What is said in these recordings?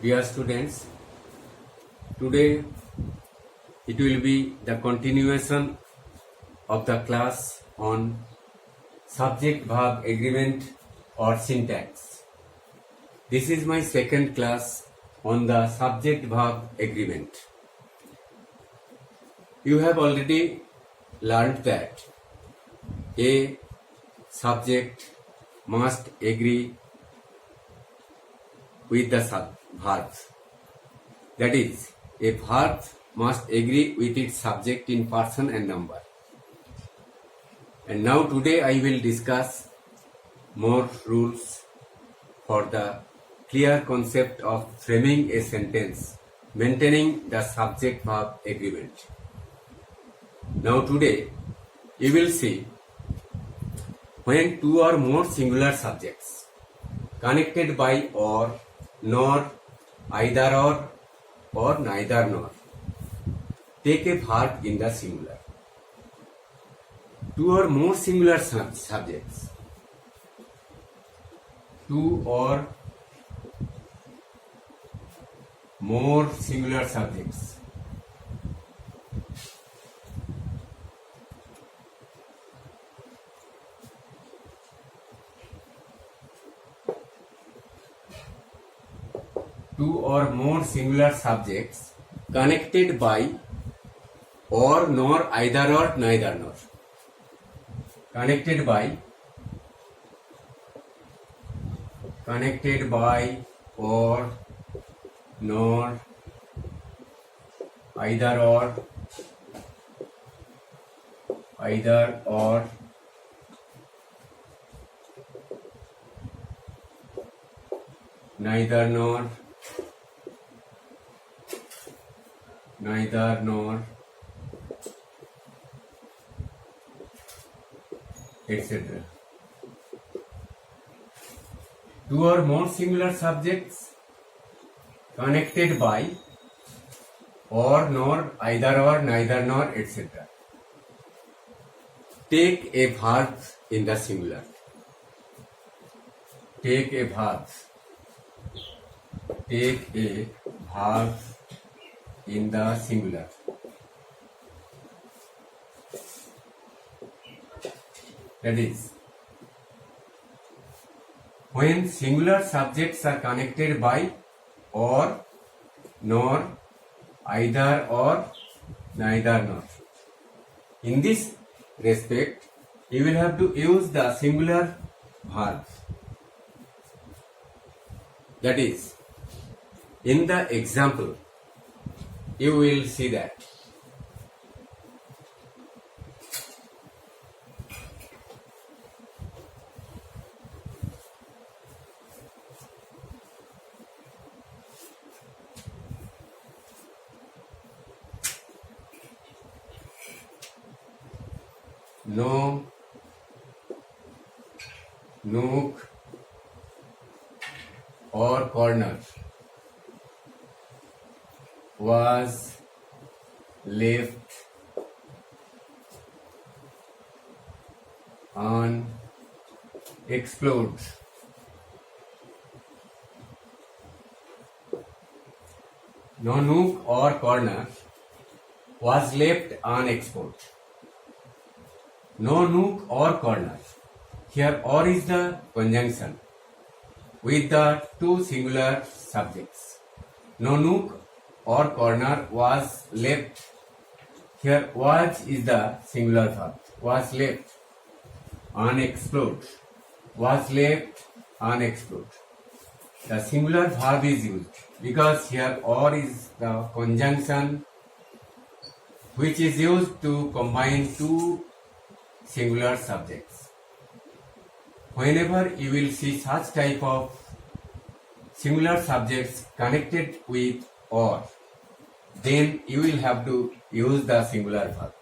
Dear students, today it will be the continuation of the class on subject-verb agreement or syntax. This is my second class on the subject-verb agreement. You have already learned that a subject must agree with the verb. That is, a verb must agree with its subject in person and number. And now today I will discuss more rules for the clear concept of framing a sentence, maintaining the subject-verb agreement. Now today you will see when two or more singular subjects connected by or, nor, either or neither nor take a verb in the singular. Two or more singular subjects. Two or more singular subjects. Two or more singular subjects connected by or, nor, either or, neither nor. Connected by or, nor, either or, neither nor, etc. Two or more singular subjects connected by or, nor, either or, neither nor, etc. Take a verb in the singular. Take a verb in the singular. That is, when singular subjects are connected by or, nor, either or, neither nor. In this respect, you will have to use the singular verb. That is, in the example, you will see that. No, nook, or corner was left unexplored. No nook or corner was left unexplored. No nook or corner. Here or is the conjunction with the two singular subjects. No nook or corner was left. Here was is the singular verb. Was left unexplored. Was left unexplored. The singular verb is used because here or is the conjunction which is used to combine two singular subjects. Whenever you will see such type of singular subjects connected with or, then you will have to use the singular verb.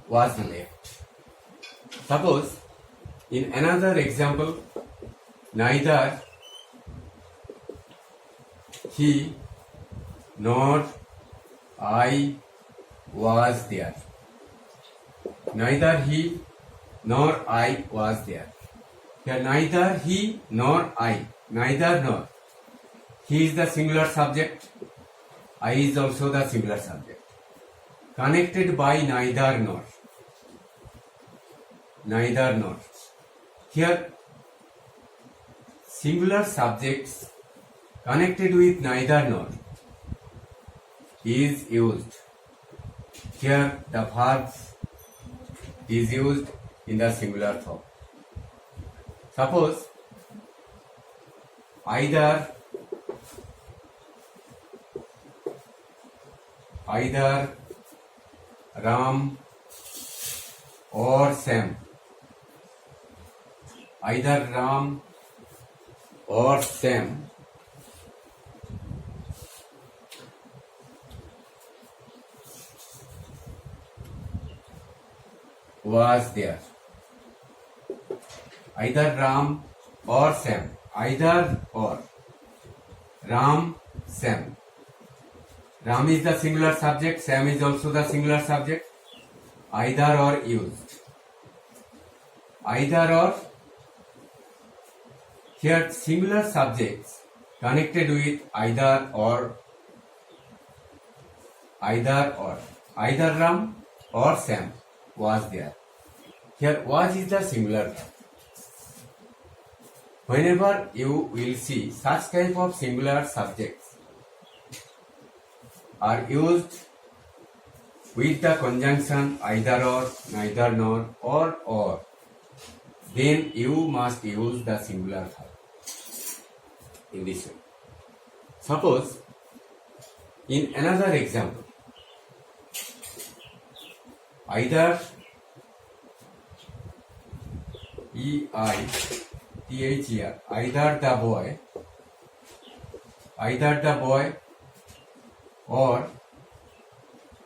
Was left. Suppose in another example, neither he nor I was there. Neither he nor I was there. Here neither he nor I, neither nor. He is the singular subject. I is also the singular subject. Connected by neither nor. Neither nor. Here, singular subjects connected with neither nor is used. Here, the verb is used in the singular form. Suppose either Ram or Sam. Either Ram or Sam was there. Either Ram or Sam. Either or. Ram, Sam. Ram is the singular subject. Sam is also the singular subject. Either or used. Either or. Here singular subjects connected with either or. Either or. Either Ram or Sam was there. Here was is the singular verb. Whenever you will see such type of singular subjects are used with the conjunction either or, neither nor, or, then you must use the singular verb in this way. Suppose in another example, either EITHER, either the boy or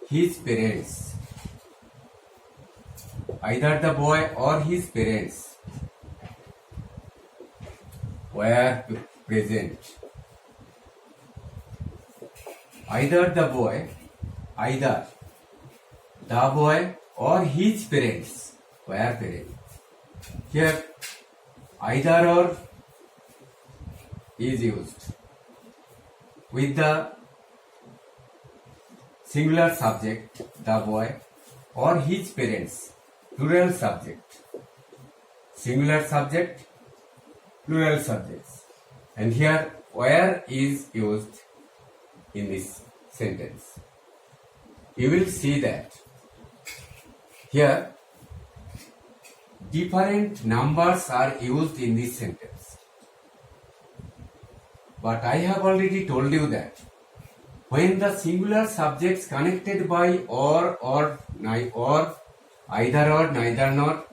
his parents. Either the boy or his parents were present. Either the boy or his parents were present. Here either or is used with the singular subject, the boy, or his parents, plural subject. Singular subject, plural subjects. And here where is used in this sentence. You will see that here different numbers are used in this sentence. But I have already told you that when the singular subjects connected by or, either or, neither nor,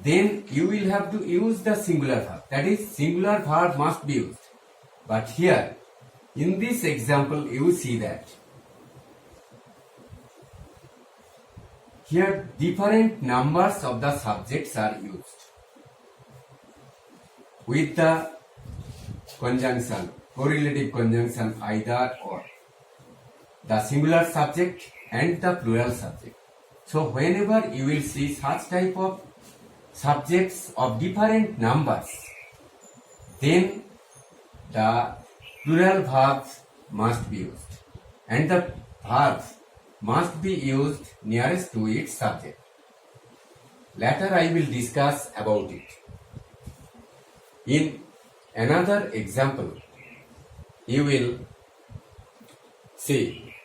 then you will have to use the singular verb. That is, singular verb must be used. But here, in this example, you see that here different numbers of the subjects are used with the conjunction, correlative conjunction either or, the singular subject and the plural subject. So whenever you will see such type of subjects of different numbers, then the plural verbs must be used and the verbs must be used nearest to its subject. Later I will discuss about it. In another example, you will see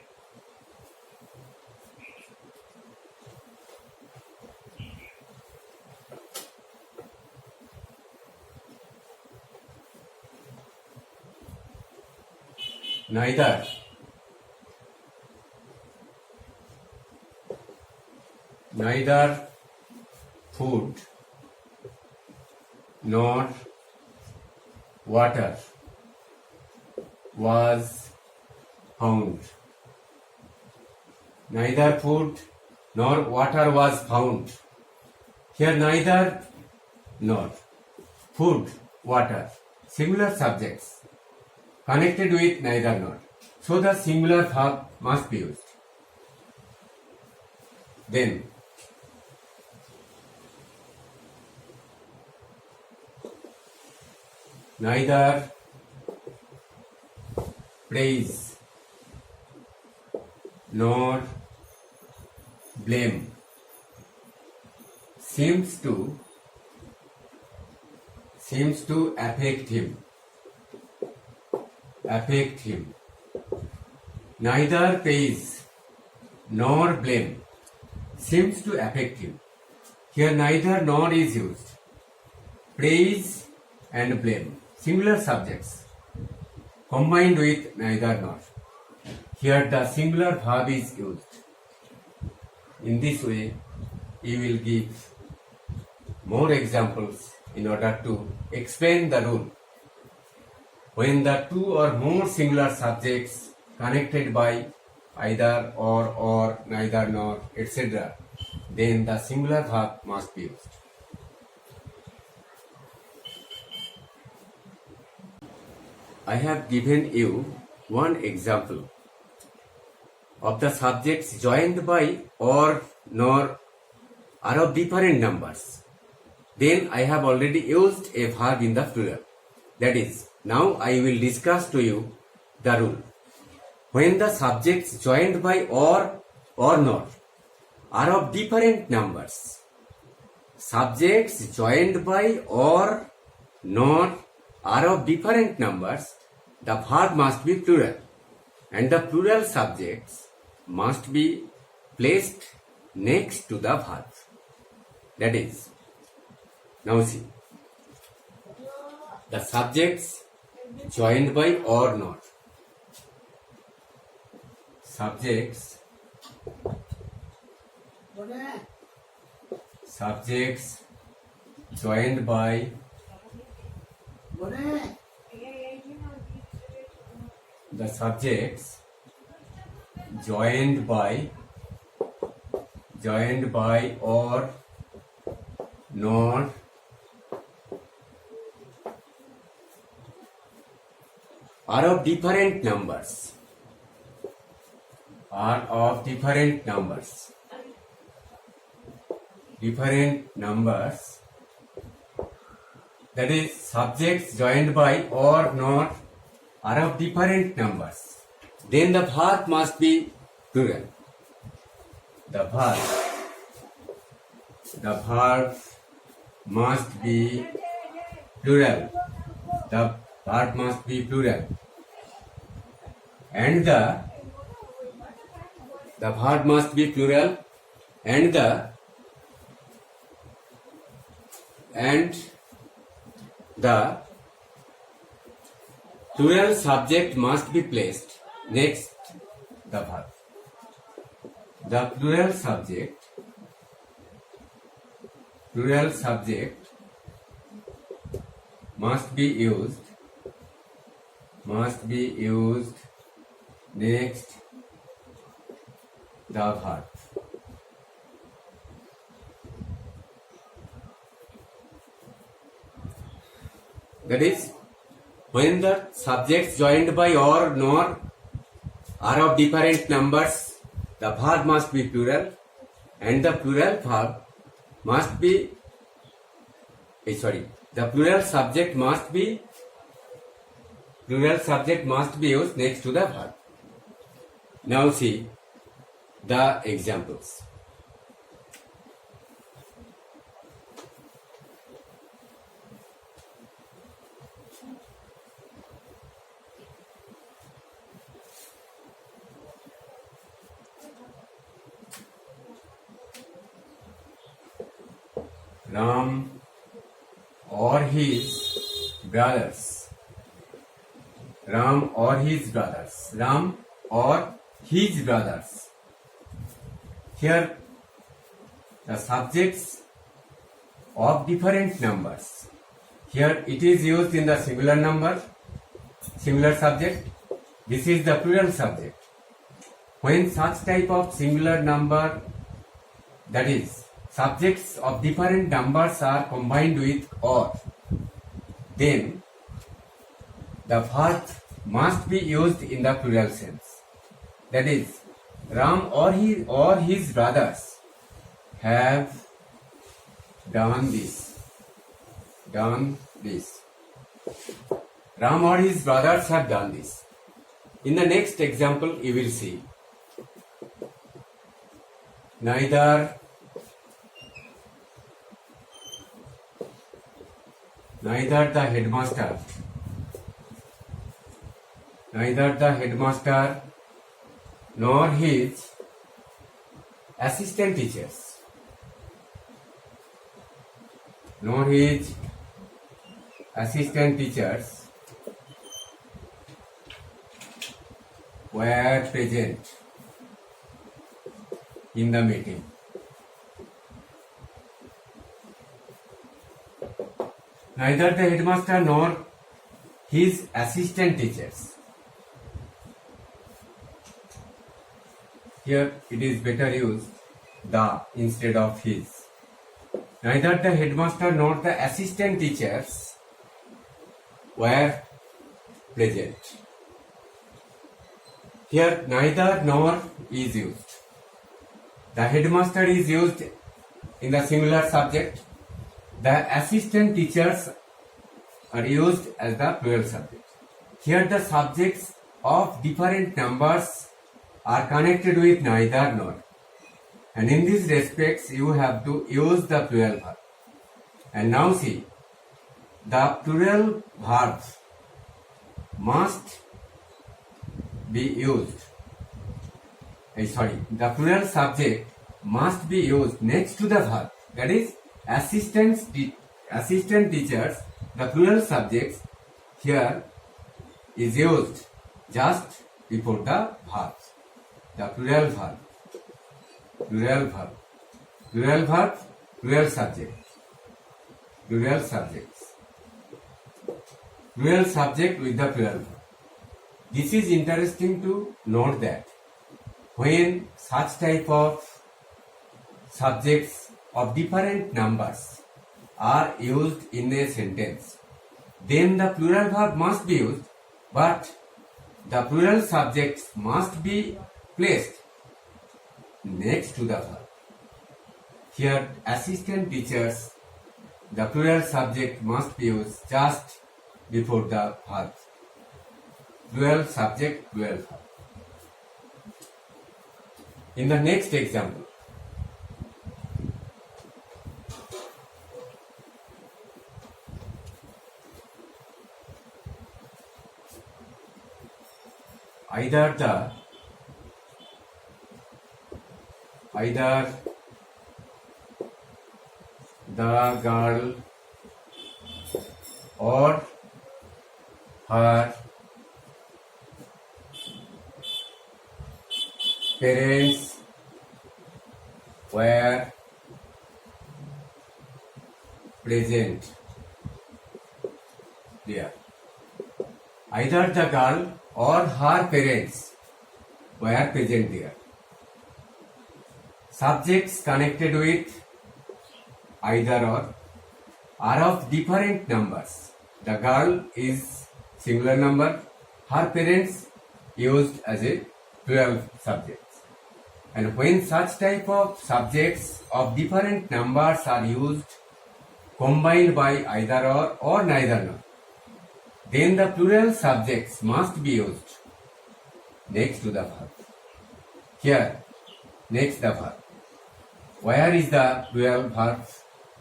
neither food nor water was found. Neither food nor water was found. Here neither nor, food, water, singular subjects connected with neither nor. So the singular verb must be used. Then neither praise nor blame seems to affect him. Neither praise nor blame seems to affect him. Here neither nor is used. Praise and blame, singular subjects, combined with neither nor. Here the singular verb is used. In this way, you will give more examples in order to explain the rule. When the two or more singular subjects connected by either or neither nor etc., then the singular verb must be used. I have given you one example of the subjects joined by or nor are of different numbers. Then I have already used a verb in the plural. That is, now I will discuss to you the rule. When the subjects joined by or nor are of different numbers, subjects joined by or nor are of different numbers, the verb must be plural and the plural subjects must be placed next to the verb. That is, now see, the subjects joined by or not. Subjects joined by the subjects joined by or not are of different numbers. Different numbers. That is, subjects joined by or not are of different numbers. Then the verb must be plural. The verb must be plural. The verb must be plural. And the verb must be plural and the plural subject must be placed next the verb. The plural subject must be used next the verb. That is, when the subjects joined by or nor are of different numbers, the verb must be plural and the plural verb must be the plural subject must be used next to the verb. Now see the examples. Ram or his brothers. Here the subjects of different numbers. Here it is used in the singular number, singular subject. This is the plural subject. When such type of singular number, that is, subjects of different numbers are combined with or, then the verb must be used in the plural sense. That is, Ram or his brothers have done this. Ram or his brothers have done this. In the next example, you will see neither the headmaster nor his assistant teachers were present in the meeting. Neither the headmaster nor his assistant teachers. Here it is better used the instead of his. Neither the headmaster nor the assistant teachers were present. Here neither nor is used. The headmaster is used in the singular subject. The assistant teachers are used as the plural subject. Here the subjects of different numbers are connected with neither nor. And in these respects you have to use the plural verb. And now see, the plural verbs must be used. The plural subject must be used next to the verb. That is, assistant teachers, the plural subjects here is used just before the verbs. The plural verb, plural subject, plural subject with the plural verb. This is interesting to note that when such type of subjects of different numbers are used in a sentence, then the plural verb must be used, but the plural subjects must be placed next to the verb. Here, assistant teachers, the plural subject must be used just before the verb. Plural subject, plural verb. In the next example, either the girl or her parents were present there. Either the girl or her parents were present there. Subjects connected with either or are of different numbers. The girl is singular number, her parents used as a plural subject. And when such type of subjects of different numbers are used combined by either or neither nor, then the plural subjects must be used next to the verb. Here, next the verb. Where is the plural verb?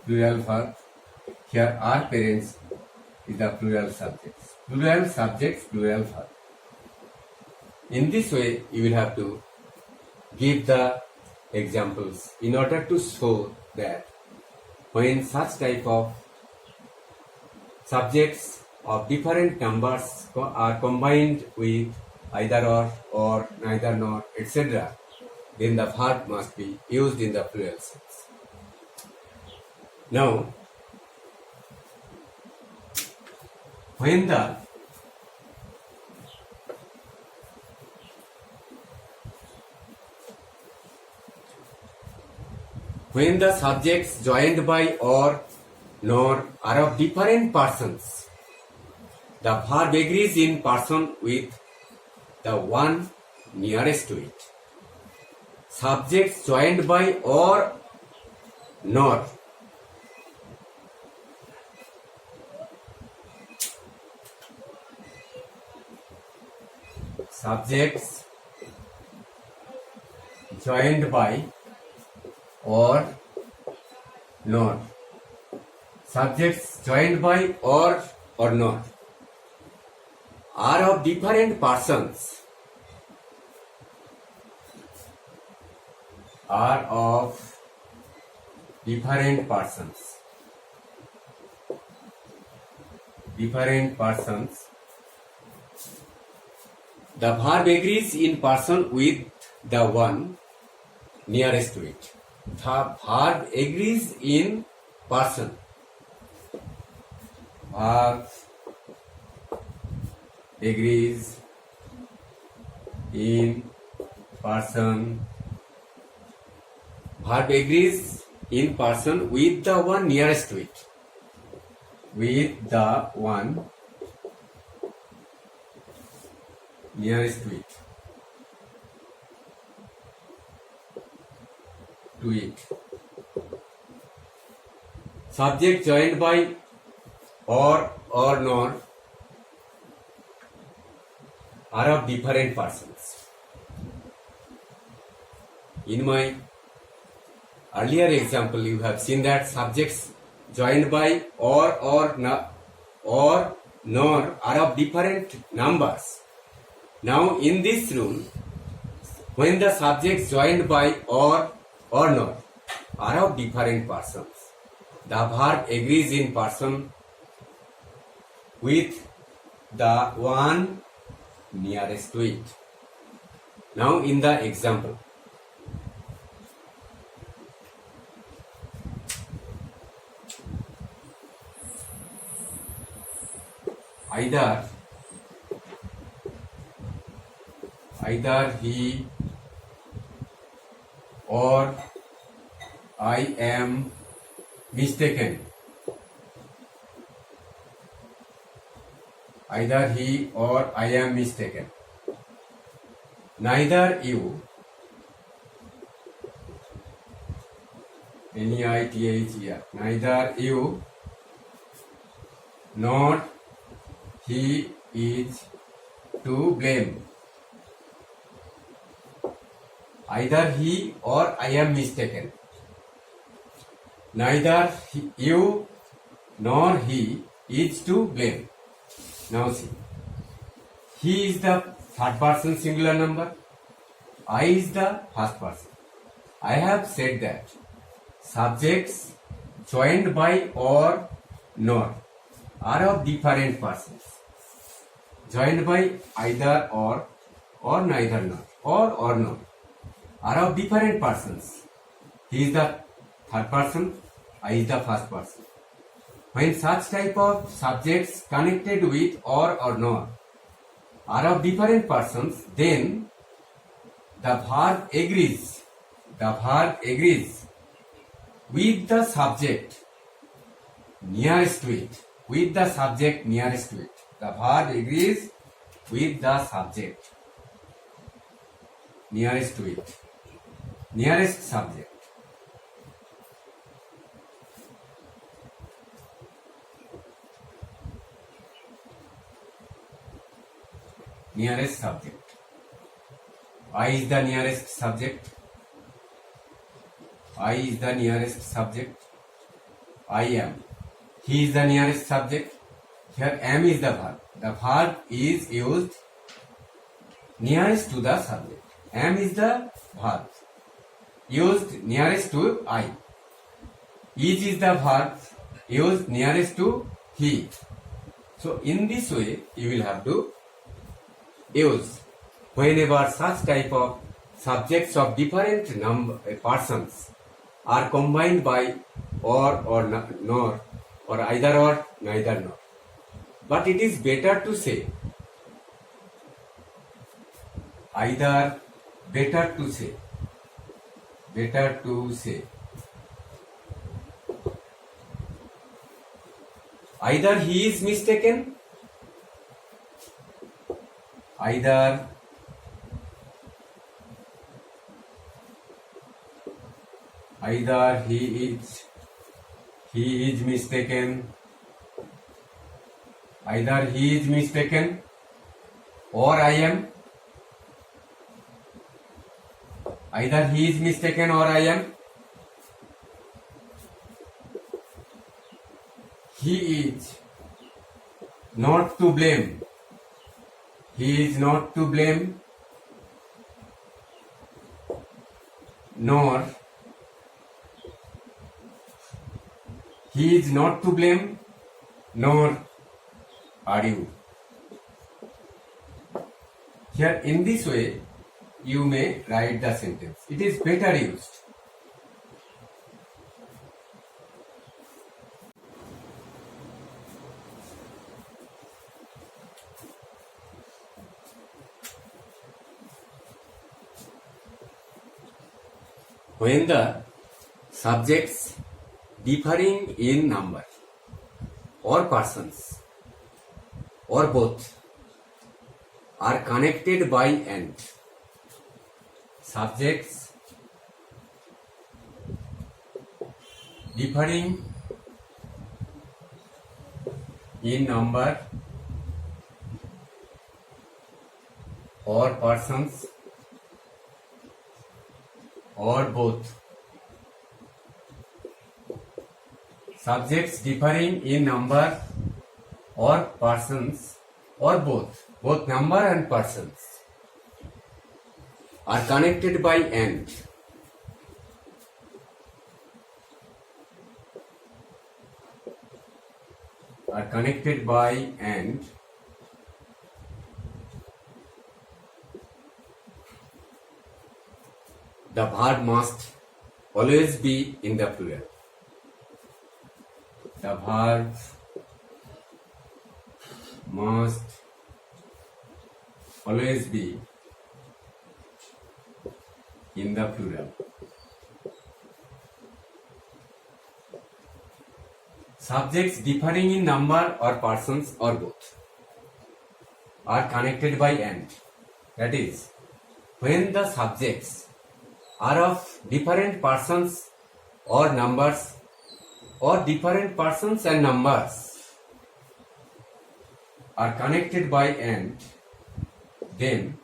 Plural verb. Here, our parents is the plural subjects. Plural subjects, plural verb. In this way, you will have to give the examples in order to show that when such type of subjects of different numbers are combined with either or neither nor, etc., then the verb must be used in the plural sense. Now, when the subjects joined by or nor are of different persons, the verb agrees in person with the one nearest to it. Subjects joined by or nor subjects joined by or not. Subjects joined by or not are of different persons. Are of different persons. Different persons. The verb agrees in person with the one nearest to it. The verb agrees in person. Verb agrees in person. Verb agrees in person with the one nearest to it. With the one nearest to it. To it. Subject joined by or not are of different persons. In my earlier example, you have seen that subjects joined by or nor are of different numbers. Now in this rule, when the subjects joined by or not are of different persons, the verb agrees in person with the one nearest to it. Now in the example, either he or I am mistaken. Either he or I am mistaken. Neither you, N-E-I-T-H-E-R, neither you nor he is to blame. Either he or I am mistaken. Neither you nor he is to blame. Now see, he is the third person singular number, I is the first person. I have said that subjects joined by or not are of different persons. Joined by either or neither not or not are of different persons. He is the third person, I is the first person. When such type of subjects connected with or not are of different persons, then the verb agrees with the subject nearest to it. With the subject nearest to it. The verb agrees with the subject nearest to it. Nearest subject. Nearest subject. I is the nearest subject. I is the nearest subject. I am. He is the nearest subject. Here am is the verb. The verb is used nearest to the subject. Am is the verb used nearest to I. Is the verb used nearest to he. So in this way you will have to use whenever such type of subjects of different persons are combined by or nor or either or neither nor. But it is better to say either, better to say either he is mistaken, either he is mistaken, either he is mistaken or I am Either he is mistaken or I am. He is not to blame. He is not to blame, nor he is not to blame, nor are you. Here in this way you may write the sentence. It is better used. When the subjects differing in number or persons or both are connected by and. Subjects differing in number or persons or both. Subjects differing in number or persons or both number and persons are connected by and. Are connected by and. The verb must always be in the plural. The verb must always be in the plural. Subjects differing in number or persons or both are connected by and. That is, when the subjects are of different persons or numbers or different persons and numbers are connected by and, then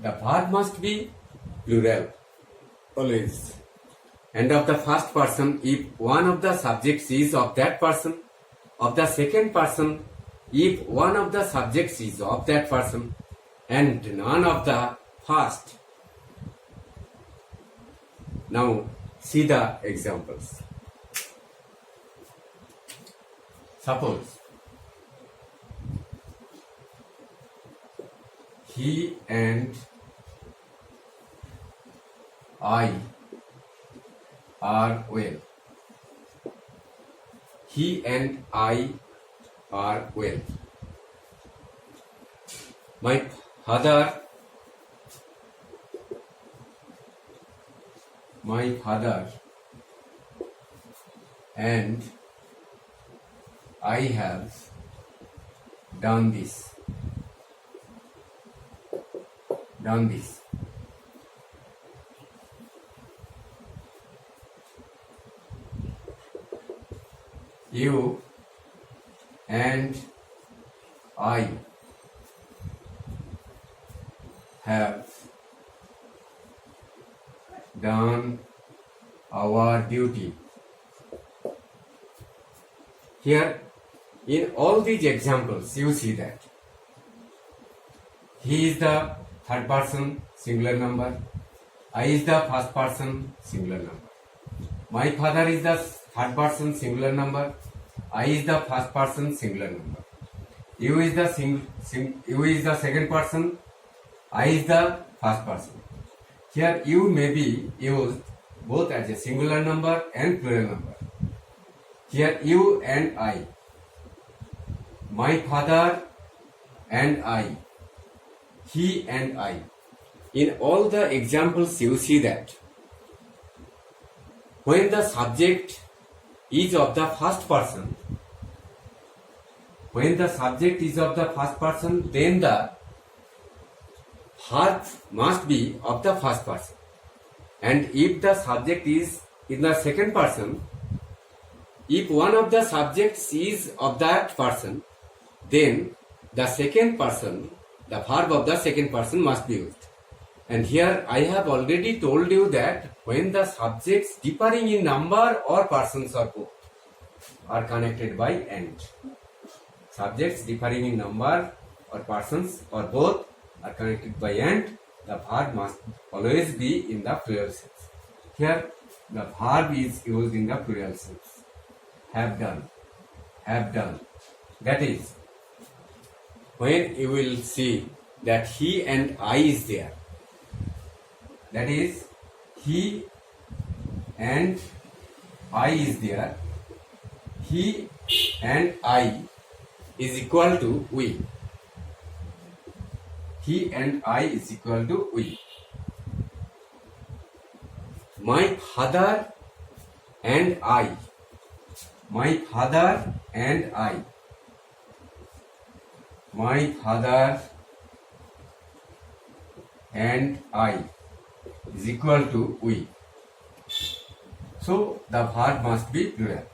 the verb must be plural always, and of the first person if one of the subjects is of that person, of the second person if one of the subjects is of that person, and none of the first. Now see the examples. Suppose he and I are well. He and I are well. My father and I have done this. You and I have done our duty. Here, in all these examples, you see that he is the third person singular number, I is the first person singular number, my father is the third person singular number, I is the first person singular number, you is the second person, I is the first person. Here you may be used both as a singular number and plural number. Here you and I, my father and I, he and I. In all the examples you see that when the subject is of the first person, then the verb must be of the first person. And if the subject is in the second person, if one of the subjects is of that person, then the second person, the verb of the second person must be used. And here I have already told you that when the subjects differing in number or persons or both are connected by and. Subjects differing in number or persons or both are connected by and, the verb must always be in the plural sense. Here the verb is used in the plural sense. Have done. Have done. That is, when you will see that he and I is there, that is, he and I is there, he and I is equal to we. He and I is equal to we. My father and I. My father and I. My father and I is equal to we. So the verb must be plural.